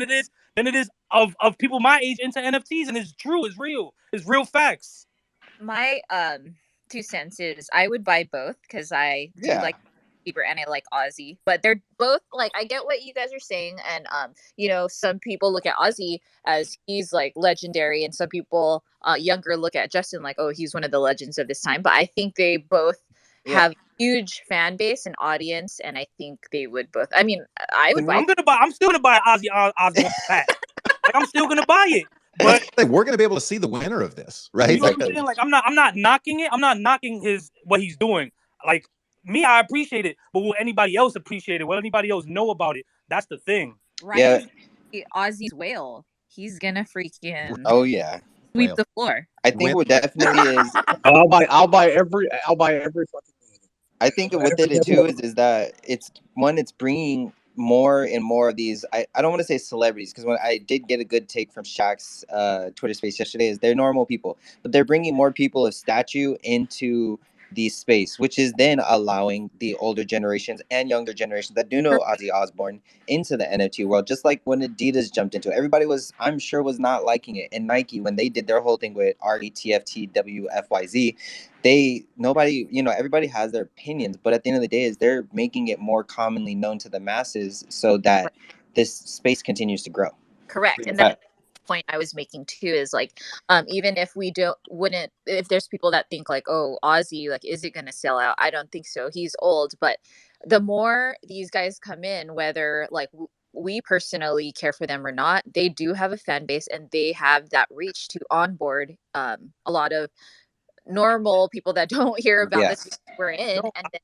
than it is of people my age into NFTs, and it's true. It's real. It's real facts. My 2 cents is I would buy both because I do Yeah. like Bieber and I like Ozzy, but they're both like I get what you guys are saying, and some people look at Ozzy as he's like legendary, and some people younger look at Justin like, oh, he's one of the legends of this time. But I think they both have huge fan base and audience, and I think they would both. I mean, I would buy. I'm still gonna buy Ozzy Osbourne hat. Like I'm still gonna buy it. But we're going to be able to see the winner of this, right? You know what I'm saying? Like I'm not knocking it. I'm not knocking what he's doing. Like me, I appreciate it. But will anybody else appreciate it? Will anybody else know about it? That's the thing. Ryan's Ozzy's whale. He's gonna freaking sweep the floor. I think what definitely is. I'll buy every fucking. I think with it too is that it's bringing more and more of these. I don't want to say celebrities because when I did get a good take from Shaq's Twitter space yesterday, is they're normal people, but they're bringing more people of stature into the space, which is then allowing the older generations and younger generations that do know Ozzy Osbourne into the NFT world. Just like when Adidas jumped into it, everybody was, I'm sure, was not liking it, and Nike when they did their whole thing with RETFTWFYZ. Everybody has their opinions, but at the end of the day, is they're making it more commonly known to the masses so that this space continues to grow. Correct. And that's the point I was making too, is like, even if if there's people that think like, oh, Ozzy, like, is it going to sell out? I don't think so. He's old, but the more these guys come in, whether like we personally care for them or not, they do have a fan base and they have that reach to onboard a lot of normal people that don't hear about this we're in, and then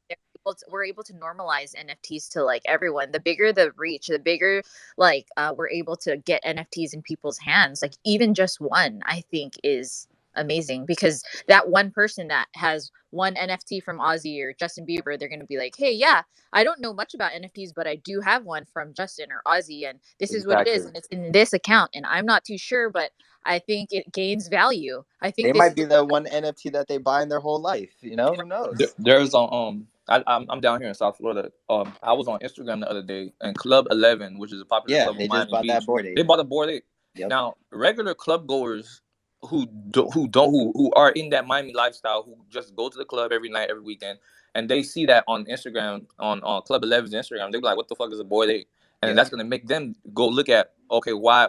we're able to normalize NFTs to like everyone. The bigger the reach, the bigger like we're able to get NFTs in people's hands. Like even just one, I think is amazing, because that one person that has one NFT from Ozzy or Justin Bieber, they're going to be like, hey, yeah, I don't know much about NFTs, but I do have one from Justin or Ozzy, and this is what it is, and it's in this account, and I'm not too sure, but I think it gains value. I think They might be the one NFT that they buy in their whole life. You know, who knows? There's I'm down here in South Florida. I was on Instagram the other day, and Club 11, which is a popular club they in just Miami bought Beach, that Bored Ape. they bought a Bored Ape. Yep. Now, regular club goers who are in that Miami lifestyle, who just go to the club every night, every weekend, and they see that on Instagram, on Club 11's Instagram, they're like, "What the fuck is a Bored Ape?" And that's gonna make them go look at, okay, why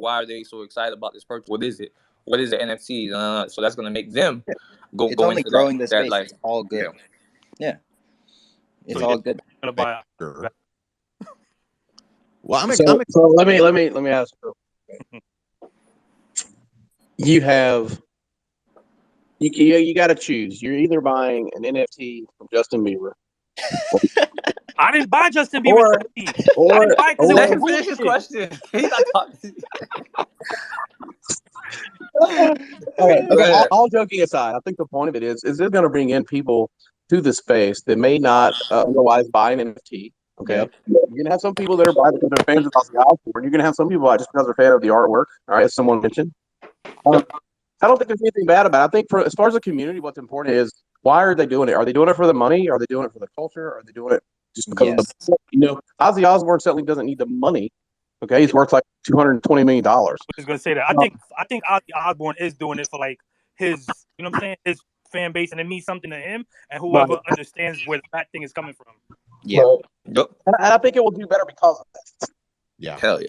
are they so excited about this purchase? What is it? What is the NFT? So that's gonna make them go only into growing that, the space. like, It's all good. Yeah. It's So all good. Gonna buy Well, So let me ask you. You got to choose. You're either buying an NFT from Justin Bieber. I didn't buy Justin Bieber's NFT. I didn't buy it because let it him was finish his bullshit. question. He's not talking. Okay, all joking aside, I think the point of it is it going to bring in people to the space that may not otherwise buy an NFT. Okay, you're going to have some people that are buying because they're fans of Ozzy Osbourne. You're going to have some people buy just because they're fan of the artwork. All right, as someone mentioned. I don't think there's anything bad about it. I think as far as the community, what's important is Why are they doing it? Are they doing it for the money? Are they doing it for the culture? Are they doing it just because of Yes. the, Ozzy Osbourne certainly doesn't need the money. Okay, he's worth like $220 million. I was just gonna say that. I think Ozzy Osbourne is doing it for like his, you know what I'm saying, his fan base, and it means something to him and whoever understands where that thing is coming from. Yeah. Yep. And I think it will do better because of that. Yeah, Hell yeah.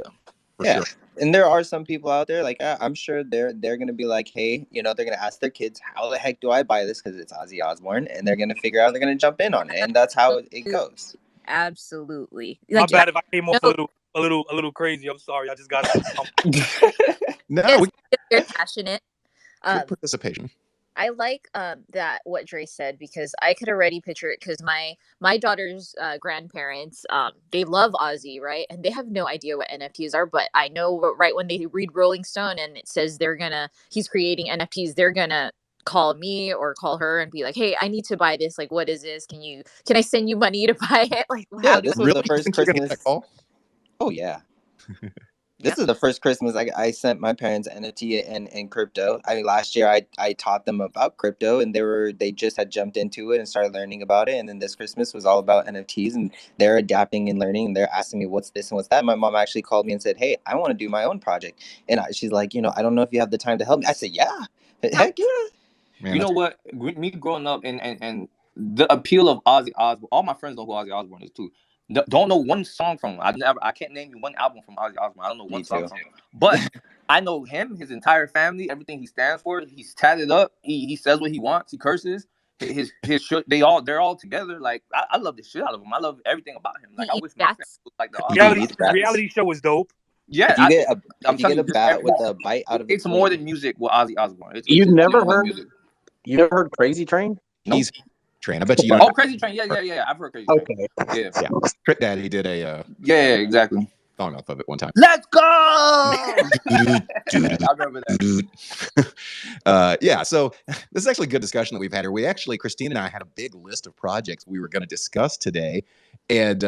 for Yeah. sure. And there are some people out there, like I'm sure they're gonna be like, hey, they're gonna ask their kids, how the heck do I buy this? Because it's Ozzy Osbourne, and they're gonna figure out they're gonna jump in on it, and that's how it goes. Absolutely. My Like, bad if I came off a little crazy. I'm sorry. I just got No, yes, we very passionate. good participation. I like that what Dre said, because I could already picture it, because my daughter's grandparents, they love Ozzy, right? And they have no idea what NFTs are, but I know right when they read Rolling Stone and it says he's creating NFTs, they're gonna call me or call her and be like, hey, I need to buy this. Like, what is this? Can I send you money to buy it? Like, Yeah, how do this we is Really? the first Think you're gonna get Christmas. that call? Oh yeah. This is the first Christmas I sent my parents NFT and crypto. I mean, last year I taught them about crypto, and they just had jumped into it and started learning about it. And then this Christmas was all about NFTs, and they're adapting and learning, and they're asking me what's this and what's that. My mom actually called me and said, "Hey, I want to do my own project," and she's like, I don't know if you have the time to help me. I said, "Yeah, heck yeah." Man, You know what? Me growing up and the appeal of Ozzy Osbourne. All my friends know who Ozzy Osbourne is too. Don't know one song from him. I can't name you one album from Ozzy Osbourne. I don't know Me one song too. from him. But I know him, his entire family, everything he stands for. He's tatted up. He says what he wants. He curses. His they're all together. Like I love the shit out of him. I love everything about him. Like I eat wish my family bats? was like the He Ozzy. eats bats. reality show is dope. Yeah, If you get a I'm telling you, bat with a bite out of it's its more wing. than music with Ozzy Osbourne. You've It's never more than heard music. You never heard Crazy Train? No. he's trained. I bet you don't. Oh, Crazy Train. Yeah. I've heard Crazy Train. Okay. Yeah. Yeah, Trick Daddy did a Yeah, exactly. song off of it one time. Let's go! I remember that. Yeah, so this is actually a good discussion that we've had here. Christine and I had a big list of projects we were going to discuss today, and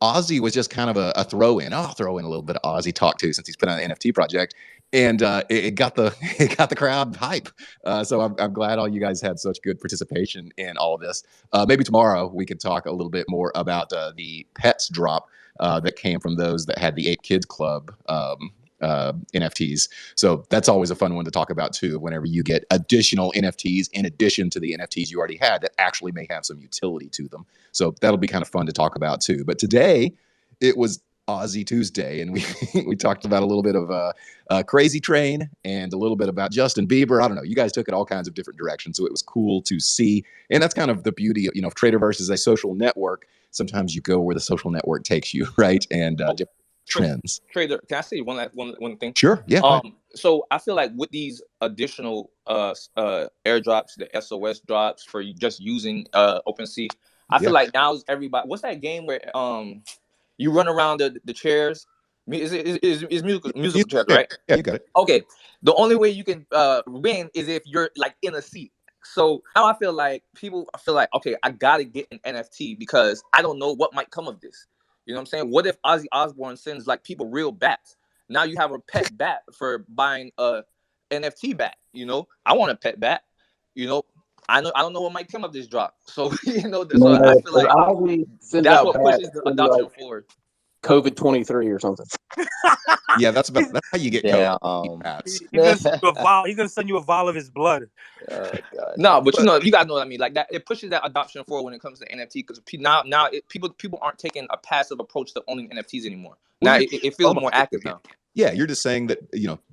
Ozzy was just kind of a throw-in. I'll throw in a little bit of Ozzy talk too, since he's put on an NFT project, and it got the crowd hype. So I'm glad all you guys had such good participation in all of this. Maybe tomorrow we could talk a little bit more about the pets drop that came from those that had the 8 Kids Club NFTs. So that's always a fun one to talk about too, whenever you get additional NFTs in addition to the NFTs you already had that actually may have some utility to them. So that'll be kind of fun to talk about too. But today it was Ozzy Tuesday, and we talked about a little bit of Crazy Train and a little bit about Justin Bieber. I don't know. You guys took it all kinds of different directions, so it was cool to see. And that's kind of the beauty of, Traderverse is a social network. Sometimes you go where the social network takes you, right? And different trends. Trader, can I say one thing? Sure. Yeah. So I feel like with these additional airdrops, the SOS drops for just using OpenSea, I feel like now everybody. What's that game where you run around the chairs? Is musical chairs, right? Yeah, you got it. Okay. The only way you can win is if you're like in a seat. So now I feel like okay, I gotta get an NFT because I don't know what might come of this. You know what I'm saying? What if Ozzy Osbourne sends like people real bats? Now you have a pet bat for buying a NFT bat. I want a pet bat. I don't know what might come of this drop. So so I feel like that's what pushes the adoption forward. COVID-23 or something. Yeah, that's how you get COVID. He's gonna send you a vial of his blood. Oh God. No, but you guys know what I mean. Like that, it pushes that adoption forward when it comes to NFT because now people aren't taking a passive approach to owning NFTs anymore. Now it feels more active now. Yeah, you're just saying that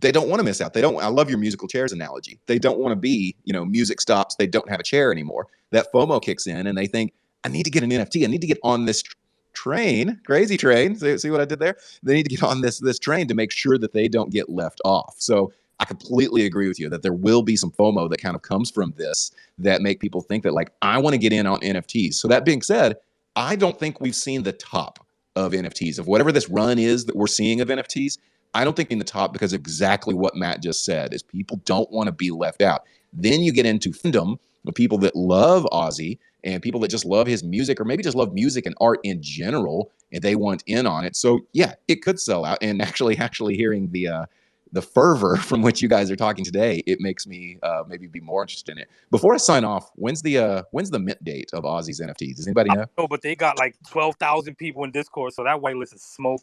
they don't want to miss out. They don't. I love your musical chairs analogy. They don't want to be music stops. They don't have a chair anymore. That FOMO kicks in, and they think, I need to get an NFT. I need to get on this train, crazy train. See what I did there? They need to get on this train to make sure that they don't get left off. So I completely agree with you that there will be some FOMO that kind of comes from this that make people think that like, I want to get in on NFTs. So that being said, I don't think we've seen the top of NFTs, of whatever this run is that we're seeing of NFTs. I don't think in the top, because exactly what Matt just said is people don't want to be left out. Then you get into fandom of people that love Ozzy and people that just love his music, or maybe just love music and art in general, and they want in on it. So yeah, it could sell out. And actually hearing the the fervor from which you guys are talking today, it makes me maybe be more interested in it. Before I sign off, when's the mint date of Ozzy's NFTs? Does anybody know? No, but they got like 12,000 people in Discord, so that whitelist is smoke.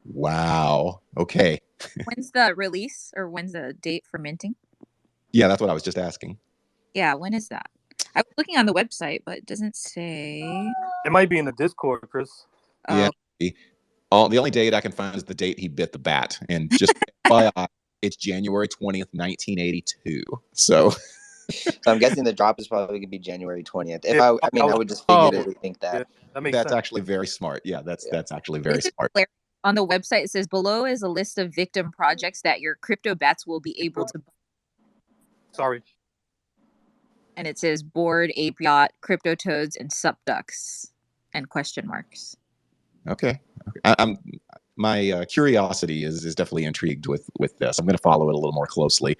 Wow. Okay. When's the release, or when's the date for minting? Yeah, that's what I was just asking. Yeah, when is that? I was looking on the website, but it doesn't say. It might be in the Discord, Chris. Yeah. The only date I can find is the date he bit the bat, and just FYI, it's January 20th, 1982. So I'm guessing the drop is probably gonna be January 20th. If Yeah. I would just figuratively think that. Yeah, that makes that's sense. actually very smart. Yeah, that's actually very This is smart. hilarious. On the website, it says below is a list of victim projects that your crypto bats will be able to buy. Sorry. And it says Bored Ape Yacht, Crypto Toads, and Sup Ducks, and question marks. Okay. My curiosity is definitely intrigued with this. I'm going to follow it a little more closely.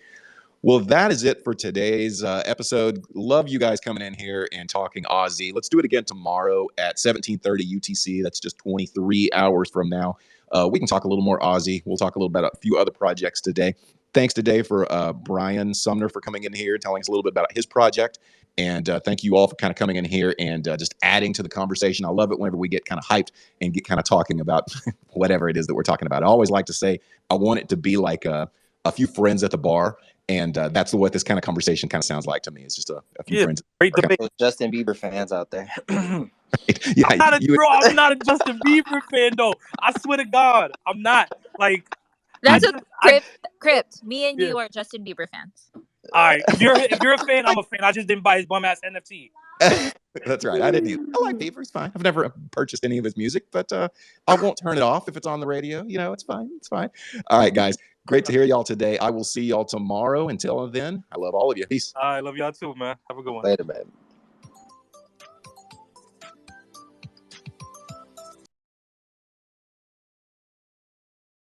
Well, that is it for today's episode. Love you guys coming in here and talking Ozzy. Let's do it again tomorrow at 17:30 UTC. That's just 23 hours from now. We can talk a little more Ozzy. We'll talk a little about a few other projects today. Thanks today for Brian Sumner for coming in here, telling us a little bit about his project. And thank you all for kind of coming in here and just adding to the conversation. I love it whenever we get kind of hyped and get kind of talking about whatever it is that we're talking about. I always like to say I want it to be like a few friends at the bar. And that's what this kind of conversation kind of sounds like to me. It's just a few friends. Great debate. Justin Bieber fans out there. Yeah, I'm not a Justin Bieber fan though. I swear to God, I'm not. Like, That's Crypt. Me and Yeah. you are Justin Bieber fans. All right, if you're a fan, I'm a fan. I just didn't buy his bum ass NFT. That's right. I didn't either. I like Bieber. It's fine. I've never purchased any of his music, but I won't turn it off if it's on the radio. You know, it's fine. It's fine. All right, guys. Great to hear y'all today. I will see y'all tomorrow. Until then, I love all of you. Peace. I love y'all too, man. Have a good one. Later, man.